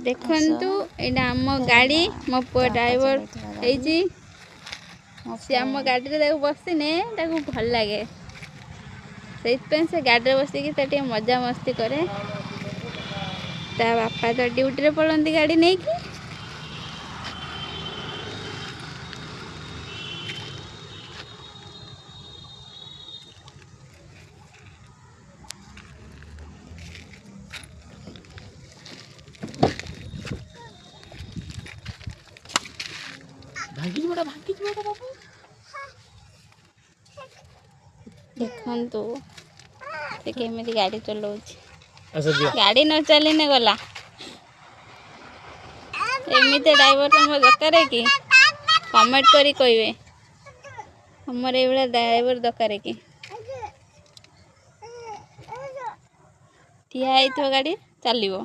देखंतु एटा आम गाड़ी मो पुआ ड्राइवर होइची से आम गाड़ी रे बसिने ताकू भल लगे से गाड़ी रे बसिकी ता मजा मस्ती करे ता बापा तो ड्यूटी रे पड़ती गाड़ी नहीं कि देखंतु से केमिति गाड़ी चलाउछि गाड़ी न चलीने गला एमिते ड्राइवर तुम दरकार कि कमेंट करी कहबे हमर ए बेला ड्राइवर दरकार कि ठिया आइथो गाड़ी चलिबो।